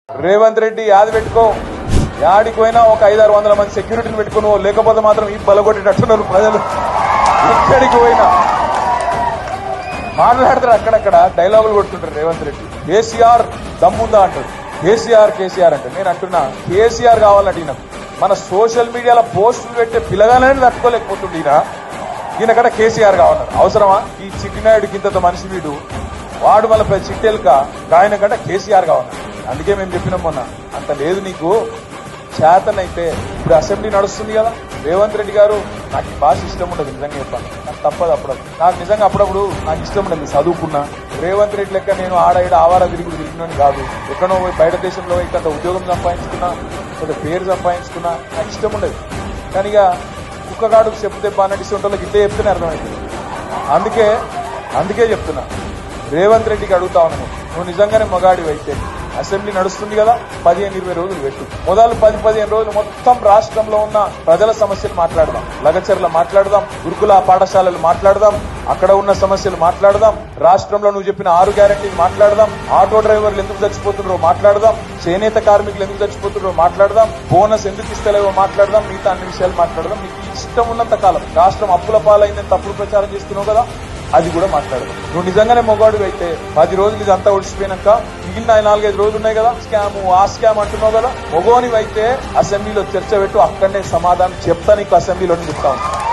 రేవంత్ రెడ్డి యాది పెట్టుకో, యాడికి పోయినా ఒక 500-600 మంది సెక్యూరిటీని పెట్టుకుని, లేకపోతే మాత్రం ఈ బలగొట్టేటట్టున్నారు ప్రజలు. ఎక్కడికి పోయినా మాట్లాడతారు, అక్కడక్కడ డైలాగులు కొడుతుంటారు. రేవంత్ రెడ్డి కేసీఆర్ దమ్ముందా అంటారు, కేసీఆర్ అంటే నేను అంటున్నా కేసీఆర్ కావాలంటే ఈయన మన సోషల్ మీడియాలో పోస్టులు పెట్టే పిల్లగానే తట్టుకోలేకపోతుంది. ఈయన కడ కేసీఆర్ కావాలన్నారు. అవసరమా? ఈ చిట్టినాయుడికి ఇంత మనిషి వీడు, వాడు మళ్ళీ చిట్టెలుక ఆయన కంటే కేసీఆర్ కావాలన్నారు. అందుకే మేము చెప్పినాం మొన్న, అంత లేదు నీకు, చేతనైతే ఇప్పుడు అసెంబ్లీ నడుస్తుంది కదా, రేవంత్ రెడ్డి గారు నాకు ఈ భాష ఇష్టం ఉండదు, నిజంగా చెప్పాను, నాకు తప్పదు. నాకు నిజంగా అప్పుడప్పుడు నాకు ఇష్టం ఉండదు చదువుకున్నా. రేవంత్ రెడ్డి లెక్క నేను ఆడ ఆవారా తిరిగినాను కాదు. ఎక్కడో పోయి బయట దేశంలో ఇక్కడ ఉద్యోగం సంపాదించుకున్నా, కొంత పేరు సంపాదించుకున్నా, నాకు ఇష్టం ఉండదు. కానీ ఇక కుక్కగాడుకు చెప్తే బాగా వాళ్ళకి ఇట్లే చెప్తేనే అర్థమవుతుంది. అందుకే చెప్తున్నా, రేవంత్ రెడ్డికి అడుగుతా ఉన్నాను, నువ్వు నిజంగానే మగాడివి అయితే అసెంబ్లీ నడుస్తుంది కదా, 15-20 రోజులు పెట్టు. మొదలు 10-15 రోజులు మొత్తం రాష్ట్రంలో ఉన్న ప్రజల సమస్యలు మాట్లాడదాం, లగచర్ల మాట్లాడదాం, గురుకుల పాఠశాలలు మాట్లాడదాం, అక్కడ ఉన్న సమస్యలు మాట్లాడదాం, రాష్ట్రంలో నువ్వు చెప్పిన 6 గ్యారెంటీలు మాట్లాడదాం, ఆటో డ్రైవర్లు ఎందుకు చచ్చిపోతున్నారో మాట్లాడదాం, చేనేత కార్మికులు ఎందుకు చచ్చిపోతున్నారో మాట్లాడదాం, బోనస్ ఎందుకు ఇస్తలేవో మాట్లాడదాం, మిగతా అన్ని విషయాలు మాట్లాడదాం. నీకు ఇష్టం ఉన్నంత కాలం రాష్ట్రం అప్పుల పాలైందని తప్పుడు ప్రచారం చేస్తున్నావు కదా, అది కూడా మాట్లాడదాం. నువ్వు నిజంగానే మొగాడు అయితే 10 రోజులు ఇదంతా ఒడిచిపోయినాక మిగిలిన 4-5 రోజులు ఉన్నాయి కదా, స్కామ్ ఆ స్కామ్ అంటున్నావు కదా, మొగోనివైతే అసెంబ్లీలో చర్చ పెట్టు, అక్కడనే సమాధానం చెప్తా, నీకు అసెంబ్లీలో చెప్తా ఉంటాను.